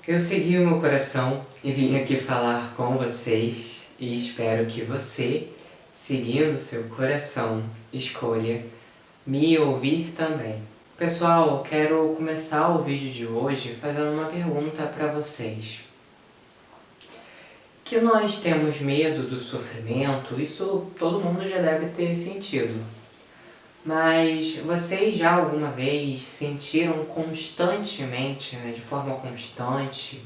Eu segui o meu coração e vim aqui falar com vocês e espero que você, seguindo o seu coração, escolha me ouvir também. Pessoal, eu quero começar o vídeo de hoje fazendo uma pergunta para vocês. Que nós temos medo do sofrimento, isso todo mundo já deve ter sentido. Mas vocês já alguma vez sentiram constantemente, de forma constante,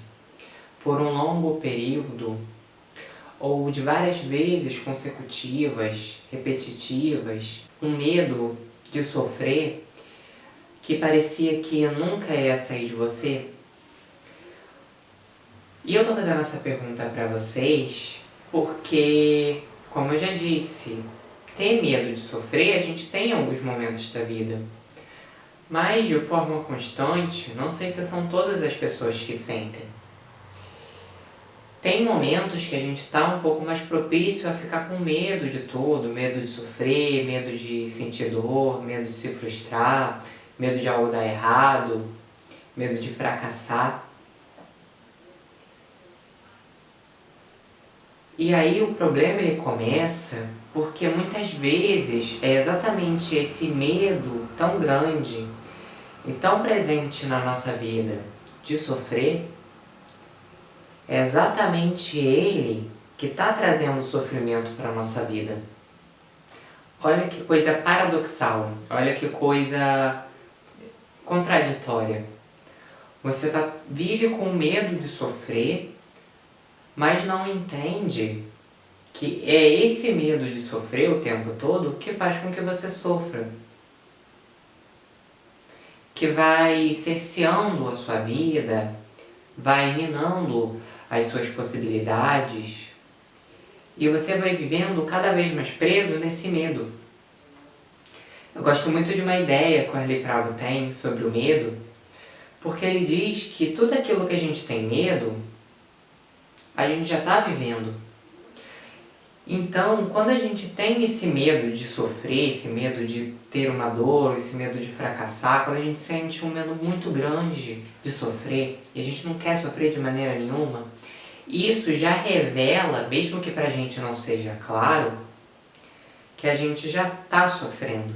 por um longo período, ou de várias vezes consecutivas, repetitivas, um medo de sofrer que parecia que nunca ia sair de você? E eu tô fazendo essa pergunta pra vocês porque, como eu já disse, ter medo de sofrer a gente tem em alguns momentos da vida. Mas de forma constante, não sei se são todas as pessoas que sentem. Tem momentos que a gente está um pouco mais propício a ficar com medo de tudo, medo de sofrer, medo de sentir dor, medo de se frustrar, medo de algo dar errado, medo de fracassar. E aí o problema ele começa porque muitas vezes é exatamente esse medo tão grande e tão presente na nossa vida de sofrer, é exatamente ele que está trazendo sofrimento para a nossa vida. Olha que coisa paradoxal, olha que coisa contraditória. Você vive com medo de sofrer, mas não entende que é esse medo de sofrer o tempo todo que faz com que você sofra. Que vai cerceando a sua vida, vai minando as suas possibilidades, e você vai vivendo cada vez mais preso nesse medo. Eu gosto muito de uma ideia que o Harley Cravo tem sobre o medo, porque ele diz que tudo aquilo que a gente tem medo, a gente já está vivendo. Então, quando a gente tem esse medo de sofrer, esse medo de ter uma dor, esse medo de fracassar, quando a gente sente um medo muito grande de sofrer, e a gente não quer sofrer de maneira nenhuma, isso já revela, mesmo que pra gente não seja claro, que a gente já está sofrendo.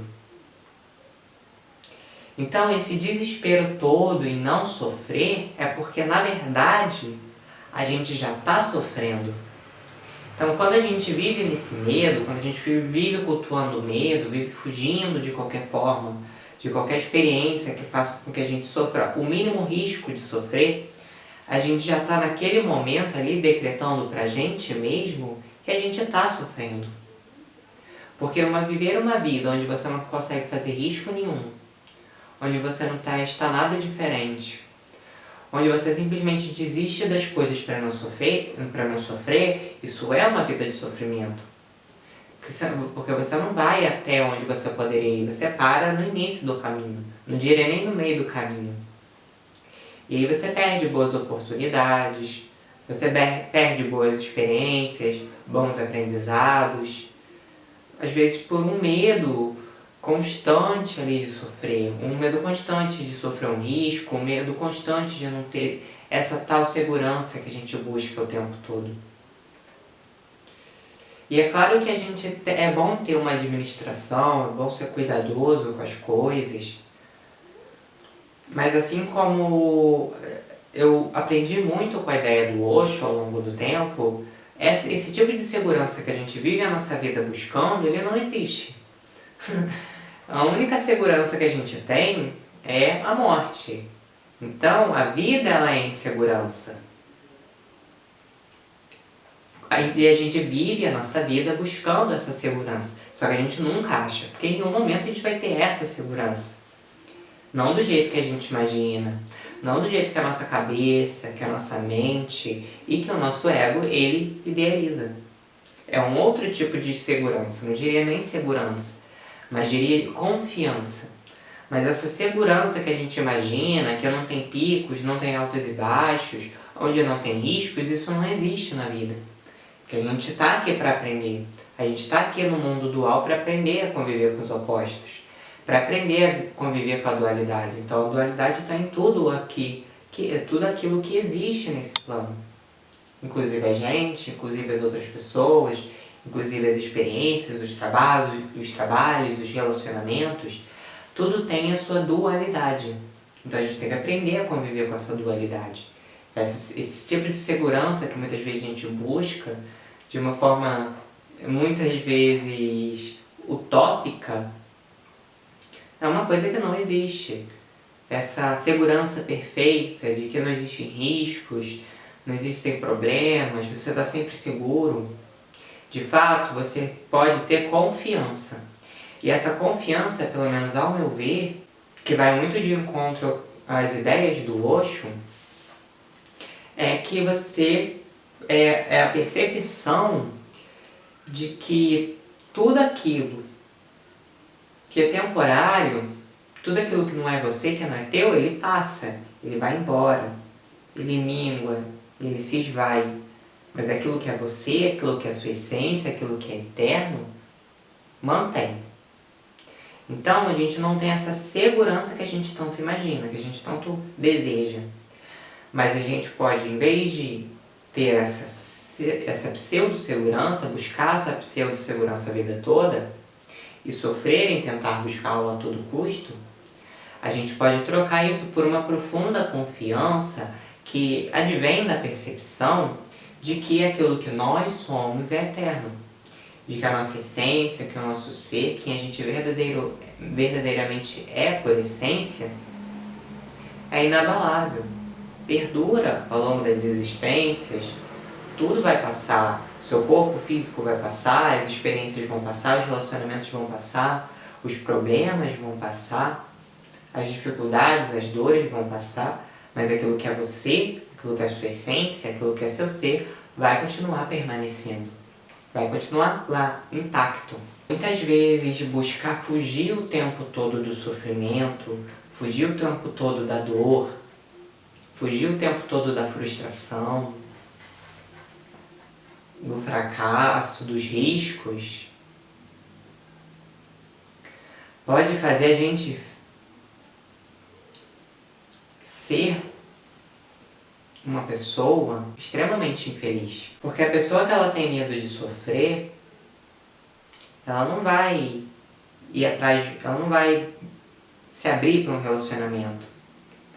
Então, esse desespero todo em não sofrer é porque, na verdade, a gente já está sofrendo. Então, quando a gente vive nesse medo, quando a gente vive cultuando o medo, vive fugindo de qualquer forma, de qualquer experiência que faça com que a gente sofra o mínimo risco de sofrer, a gente já está naquele momento ali decretando pra gente mesmo que a gente está sofrendo. Porque viver uma vida onde você não consegue fazer risco nenhum, onde você não está nada diferente, onde você simplesmente desiste das coisas para não sofrer, isso é uma vida de sofrimento. Porque você não vai até onde você poderia ir, você para no início do caminho, não diria nem no meio do caminho. E aí você perde boas oportunidades, você perde boas experiências, bons aprendizados, às vezes por um medo constante ali de sofrer, um medo constante de sofrer um risco, um medo constante de não ter essa tal segurança que a gente busca o tempo todo. E é claro que é bom ter uma administração, é bom ser cuidadoso com as coisas, mas assim como eu aprendi muito com a ideia do Osho ao longo do tempo, esse tipo de segurança que a gente vive a nossa vida buscando, ele não existe. A única segurança que a gente tem é a morte. Então, a vida ela é insegurança. E a gente vive a nossa vida buscando essa segurança. Só que a gente nunca acha, porque em nenhum momento a gente vai ter essa segurança. Não do jeito que a gente imagina, não do jeito que a nossa cabeça, que a nossa mente e que o nosso ego, ele idealiza. É um outro tipo de segurança, não diria nem segurança, mas diria confiança. Mas essa segurança que a gente imagina, que não tem picos, não tem altos e baixos, onde não tem riscos, isso não existe na vida. Porque a gente está aqui para aprender. A gente está aqui no mundo dual para aprender a conviver com os opostos. Para aprender a conviver com a dualidade. Então a dualidade está em tudo aqui tudo aquilo que existe nesse plano. Inclusive a gente, inclusive as outras pessoas, inclusive as experiências, os trabalhos, os relacionamentos, tudo tem a sua dualidade. Então a gente tem que aprender a conviver com essa dualidade. Esse tipo de segurança que muitas vezes a gente busca de uma forma muitas vezes utópica é uma coisa que não existe. Essa segurança perfeita de que não existem riscos, não existem problemas, você está sempre seguro. De fato, você pode ter confiança. E essa confiança, pelo menos ao meu ver, que vai muito de encontro às ideias do Osho, é que você é a percepção de que tudo aquilo que é temporário, tudo aquilo que não é você, que não é teu, ele passa, ele vai embora, ele mingua, ele se esvai. Mas aquilo que é você, aquilo que é a sua essência, aquilo que é eterno, mantém. Então a gente não tem essa segurança que a gente tanto imagina, que a gente tanto deseja. Mas a gente pode, em vez de ter essa pseudo-segurança, buscar essa pseudo-segurança a vida toda e sofrer em tentar buscá-la a todo custo, a gente pode trocar isso por uma profunda confiança que advém da percepção de que aquilo que nós somos é eterno. De que a nossa essência, que o nosso ser, quem a gente verdadeiramente é por essência, é inabalável. Perdura ao longo das existências, tudo vai passar, o seu corpo físico vai passar, as experiências vão passar, os relacionamentos vão passar, os problemas vão passar, as dificuldades, as dores vão passar, mas aquilo que é você, aquilo que é a sua essência, aquilo que é seu ser, vai continuar permanecendo, vai continuar lá, intacto. Muitas vezes buscar fugir o tempo todo do sofrimento, fugir o tempo todo da dor, fugir o tempo todo da frustração, do fracasso, dos riscos, pode fazer a gente ser uma pessoa extremamente infeliz. Porque a pessoa que ela tem medo de sofrer, ela não vai ir atrás, ela não vai se abrir para um relacionamento.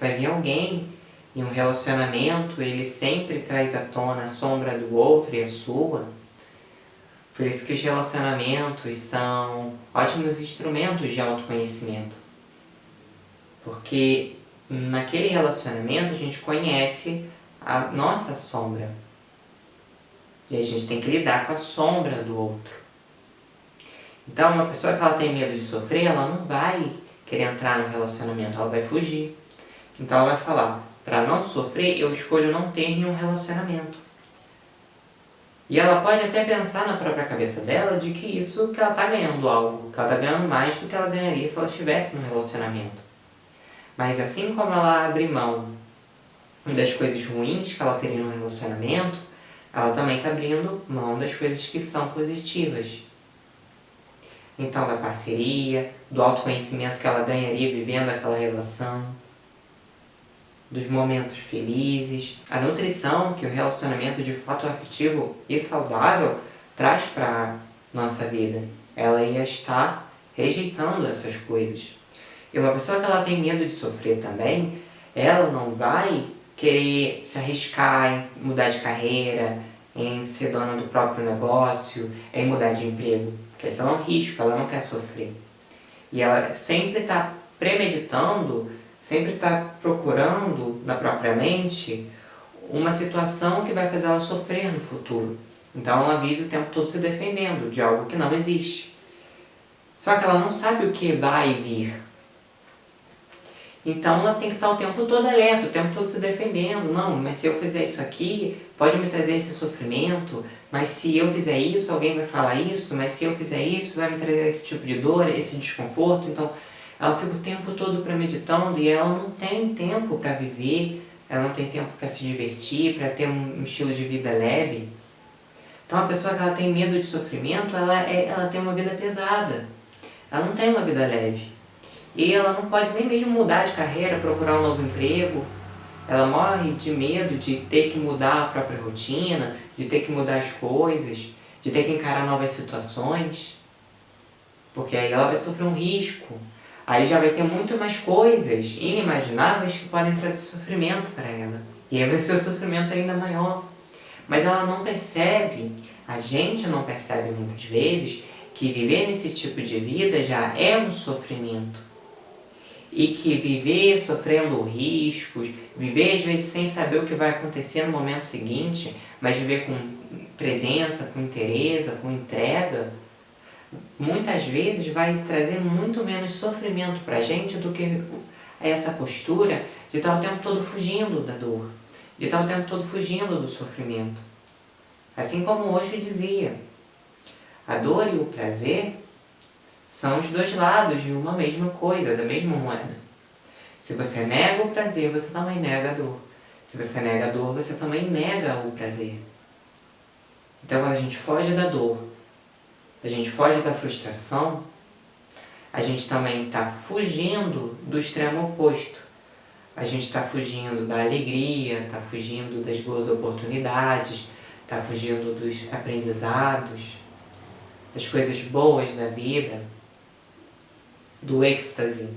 Vai vir alguém e um relacionamento, ele sempre traz à tona a sombra do outro e a sua. Por isso que os relacionamentos são ótimos instrumentos de autoconhecimento. Porque naquele relacionamento a gente conhece a nossa sombra. E a gente tem que lidar com a sombra do outro. Então uma pessoa que ela tem medo de sofrer, ela não vai querer entrar no relacionamento, ela vai fugir. Então ela vai falar, para não sofrer, eu escolho não ter nenhum relacionamento. E ela pode até pensar na própria cabeça dela de que isso, que ela está ganhando algo, que ela está ganhando mais do que ela ganharia se ela estivesse no relacionamento. Mas assim como ela abre mão das coisas ruins que ela teria no relacionamento, ela também está abrindo mão das coisas que são positivas. Então, da parceria, do autoconhecimento que ela ganharia vivendo aquela relação, dos momentos felizes, a nutrição que o relacionamento de fato afetivo e saudável traz para a nossa vida. Ela ia estar rejeitando essas coisas. E uma pessoa que ela tem medo de sofrer também, ela não vai querer se arriscar em mudar de carreira, em ser dona do próprio negócio, em mudar de emprego. Porque aquilo é um risco, ela não quer sofrer. E ela sempre está premeditando, sempre está procurando na própria mente uma situação que vai fazer ela sofrer no futuro. Então ela vive o tempo todo se defendendo de algo que não existe. Só que ela não sabe o que vai vir. Então ela tem que estar o tempo todo alerta, o tempo todo se defendendo. Não, mas se eu fizer isso aqui, pode me trazer esse sofrimento. Mas se eu fizer isso, alguém vai falar isso. Mas se eu fizer isso, vai me trazer esse tipo de dor, esse desconforto. Então ela fica o tempo todo premeditando e ela não tem tempo para viver. Ela não tem tempo para se divertir, para ter um estilo de vida leve. Então a pessoa que ela tem medo de sofrimento, ela tem uma vida pesada. Ela não tem uma vida leve. E ela não pode nem mesmo mudar de carreira, procurar um novo emprego. Ela morre de medo de ter que mudar a própria rotina, de ter que mudar as coisas, de ter que encarar novas situações, porque aí ela vai sofrer um risco. Aí já vai ter muito mais coisas inimagináveis que podem trazer sofrimento para ela. E aí vai ser o sofrimento ainda maior. Mas ela não percebe, a gente não percebe muitas vezes, que viver nesse tipo de vida já é um sofrimento. E que viver sofrendo riscos, viver às vezes sem saber o que vai acontecer no momento seguinte, mas viver com presença, com interesse, com entrega, muitas vezes vai trazer muito menos sofrimento pra gente do que essa postura de estar o tempo todo fugindo da dor, de estar o tempo todo fugindo do sofrimento. Assim como Osho dizia, a dor e o prazer são os dois lados de uma mesma coisa, da mesma moeda. Se você nega o prazer, você também nega a dor. Se você nega a dor, você também nega o prazer. Então, quando a gente foge da dor, a gente foge da frustração, a gente também está fugindo do extremo oposto. A gente está fugindo da alegria, está fugindo das boas oportunidades, está fugindo dos aprendizados, das coisas boas da vida, do êxtase,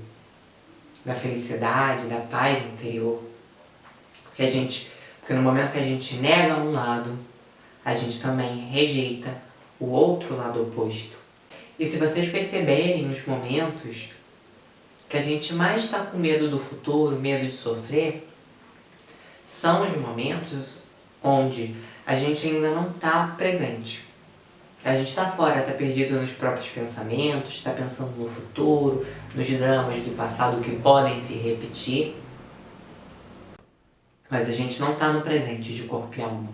da felicidade, da paz interior. Porque no momento que a gente nega um lado, a gente também rejeita o outro lado oposto. E se vocês perceberem os momentos que a gente mais está com medo do futuro, medo de sofrer, são os momentos onde a gente ainda não está presente. A gente está fora, está perdido nos próprios pensamentos, está pensando no futuro, nos dramas do passado que podem se repetir. Mas a gente não está no presente de corpo e alma.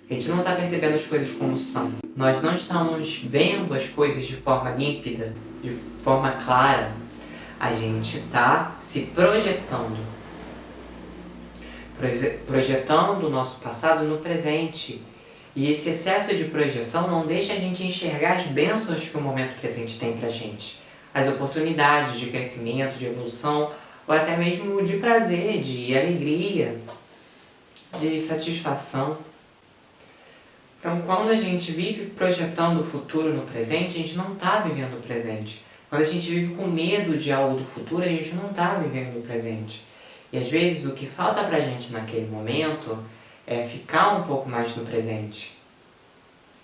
A gente não está percebendo as coisas como são. Nós não estamos vendo as coisas de forma límpida, de forma clara. A gente está se projetando. Projetando o nosso passado no presente. E esse excesso de projeção não deixa a gente enxergar as bênçãos que o momento presente tem pra gente. As oportunidades de crescimento, de evolução, ou até mesmo de prazer, de alegria, de satisfação. Então, quando a gente vive projetando o futuro no presente, a gente não está vivendo o presente. Quando a gente vive com medo de algo do futuro, a gente não está vivendo o presente. E às vezes o que falta pra gente naquele momento é ficar um pouco mais no presente.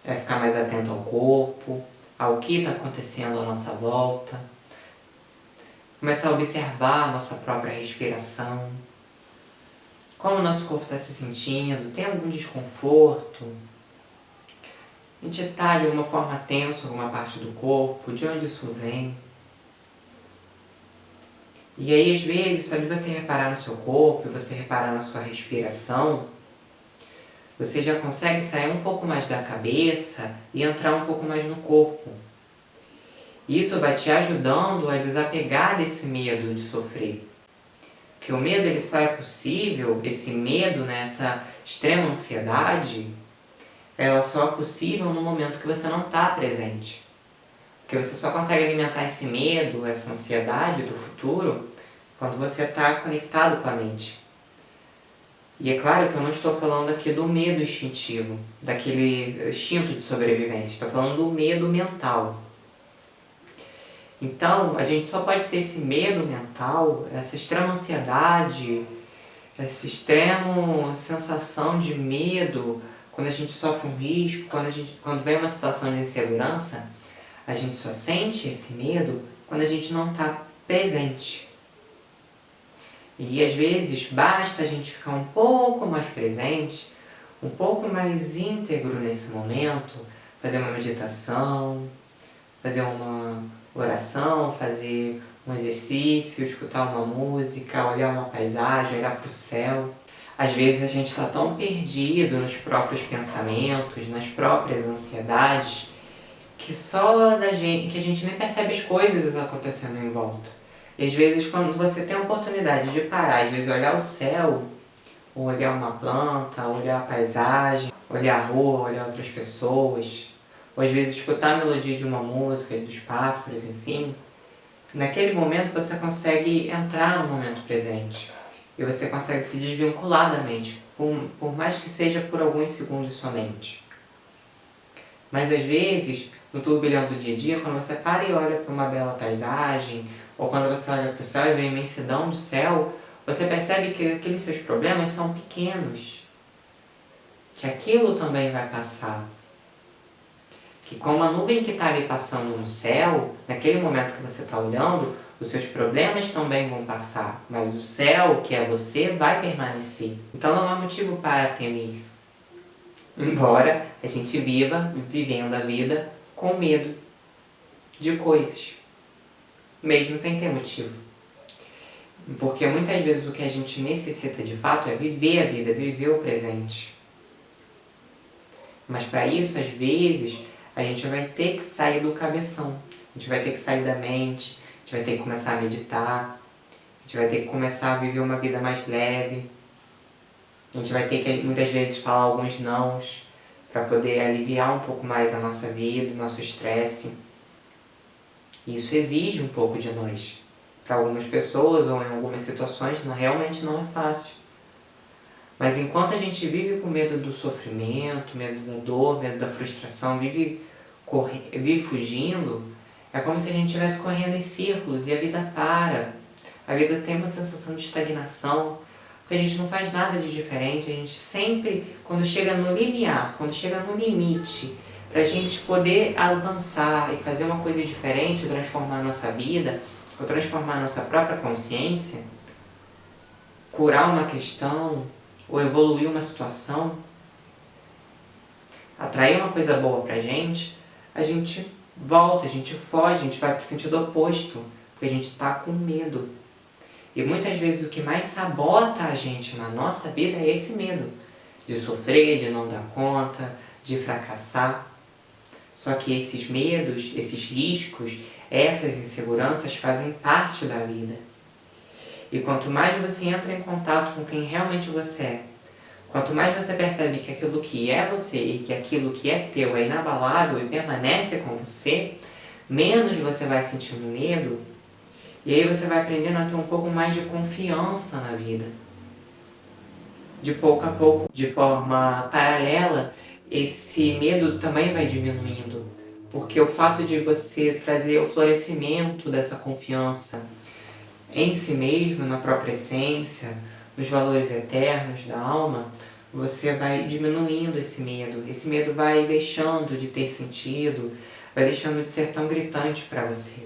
É ficar mais atento ao corpo, ao que está acontecendo à nossa volta. Começar a observar a nossa própria respiração. Como o nosso corpo está se sentindo, tem algum desconforto? A gente está de alguma forma tenso em alguma parte do corpo, de onde isso vem? E aí, às vezes, só de você reparar no seu corpo, você reparar na sua respiração, você já consegue sair um pouco mais da cabeça e entrar um pouco mais no corpo. Isso vai te ajudando a desapegar desse medo de sofrer. Porque o medo ele só é possível, esse medo, né, essa extrema ansiedade, ela só é possível no momento que você não está presente. Porque você só consegue alimentar esse medo, essa ansiedade do futuro, quando você está conectado com a mente. E é claro que eu não estou falando aqui do medo instintivo, daquele instinto de sobrevivência, estou falando do medo mental. Então, a gente só pode ter esse medo mental, essa extrema ansiedade, essa extrema sensação de medo, quando a gente sofre um risco, quando vem uma situação de insegurança, a gente só sente esse medo quando a gente não está presente. E às vezes basta a gente ficar um pouco mais presente, um pouco mais íntegro nesse momento, fazer uma meditação, fazer uma oração, fazer um exercício, escutar uma música, olhar uma paisagem, olhar para o céu. Às vezes a gente está tão perdido nos próprios pensamentos, nas próprias ansiedades, que que a gente nem percebe as coisas acontecendo em volta. E às vezes quando você tem a oportunidade de parar, às vezes olhar o céu, ou olhar uma planta, olhar a paisagem, olhar a rua, olhar outras pessoas, ou às vezes escutar a melodia de uma música, dos pássaros, enfim, naquele momento você consegue entrar no momento presente. e você consegue se desvincular da mente, por mais que seja por alguns segundos somente. Mas às vezes, no turbilhão do dia a dia, quando você para e olha para uma bela paisagem, ou quando você olha para o céu e vê a imensidão do céu, você percebe que aqueles seus problemas são pequenos, que aquilo também vai passar. Que como a nuvem que está ali passando no céu, naquele momento que você está olhando, os seus problemas também vão passar, mas o céu, que é você, vai permanecer. Então não há motivo para temer. Embora a gente viva vivendo a vida com medo de coisas, mesmo sem ter motivo. Porque muitas vezes o que a gente necessita de fato é viver a vida, viver o presente. Mas para isso, às vezes, a gente vai ter que sair do cabeção. A gente vai ter que sair da mente, a gente vai ter que começar a meditar, a gente vai ter que começar a viver uma vida mais leve. A gente vai ter que muitas vezes falar alguns nãos para poder aliviar um pouco mais a nossa vida, o nosso estresse. Isso exige um pouco de nós. Para algumas pessoas ou em algumas situações realmente não é fácil. Mas enquanto a gente vive com medo do sofrimento, medo da dor, medo da frustração, vive fugindo, é como se a gente estivesse correndo em círculos e a vida para. A vida tem uma sensação de estagnação, porque a gente não faz nada de diferente, a gente sempre, quando chega no limiar, quando chega no limite, para a gente poder avançar e fazer uma coisa diferente, transformar a nossa vida, ou transformar a nossa própria consciência, curar uma questão, ou evoluir uma situação, atrair uma coisa boa pra gente, a gente volta, a gente foge, a gente vai pro sentido oposto, porque a gente tá com medo. E muitas vezes o que mais sabota a gente na nossa vida é esse medo de sofrer, de não dar conta, de fracassar. Só que esses medos, esses riscos, essas inseguranças fazem parte da vida. E quanto mais você entra em contato com quem realmente você é, quanto mais você percebe que aquilo que é você e que aquilo que é teu é inabalável e permanece com você, menos você vai sentindo medo, e aí você vai aprendendo a ter um pouco mais de confiança na vida. De pouco a pouco, de forma paralela, esse medo também vai diminuindo. Porque o fato de você trazer o florescimento dessa confiança em si mesmo, na própria essência, nos valores eternos da alma, você vai diminuindo esse medo. Esse medo vai deixando de ter sentido, vai deixando de ser tão gritante para você.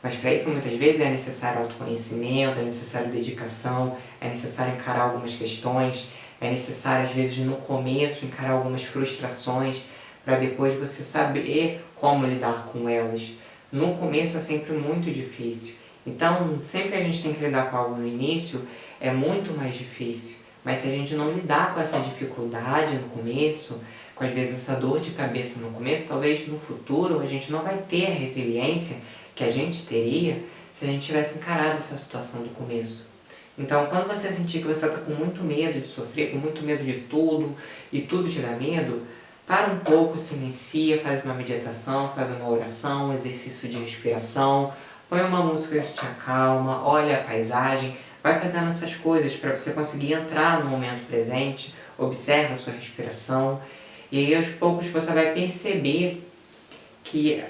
Mas para isso muitas vezes é necessário autoconhecimento, é necessário dedicação, é necessário encarar algumas questões, é necessário às vezes no começo encarar algumas frustrações para depois você saber como lidar com elas. No começo é sempre muito difícil. Então, sempre a gente tem que lidar com algo no início, é muito mais difícil. Mas se a gente não lidar com essa dificuldade no começo, com às vezes essa dor de cabeça no começo, talvez no futuro a gente não vai ter a resiliência que a gente teria se a gente tivesse encarado essa situação do começo. Então, quando você sentir que você está com muito medo de sofrer, com muito medo de tudo, e tudo te dá medo, para um pouco, silencia, faz uma meditação, faz uma oração, um exercício de respiração, põe uma música que te acalma, olha a paisagem, vai fazendo essas coisas para você conseguir entrar no momento presente, observa a sua respiração, e aí aos poucos você vai perceber que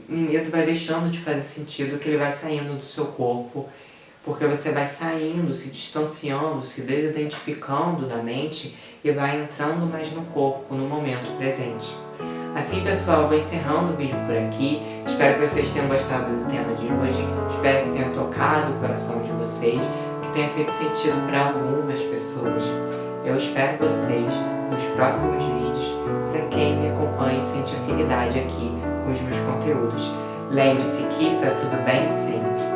o medo vai deixando de fazer sentido, que ele vai saindo do seu corpo, porque você vai saindo, se distanciando, se desidentificando da mente e vai entrando mais no corpo, no momento presente. Assim, pessoal, eu vou encerrando o vídeo por aqui. Espero que vocês tenham gostado do tema de hoje. Espero que tenha tocado o coração de vocês, que tenha feito sentido para algumas pessoas. Eu espero vocês nos próximos vídeos. Para quem me acompanha e sente afinidade aqui com os meus conteúdos, lembre-se que tá tudo bem sempre.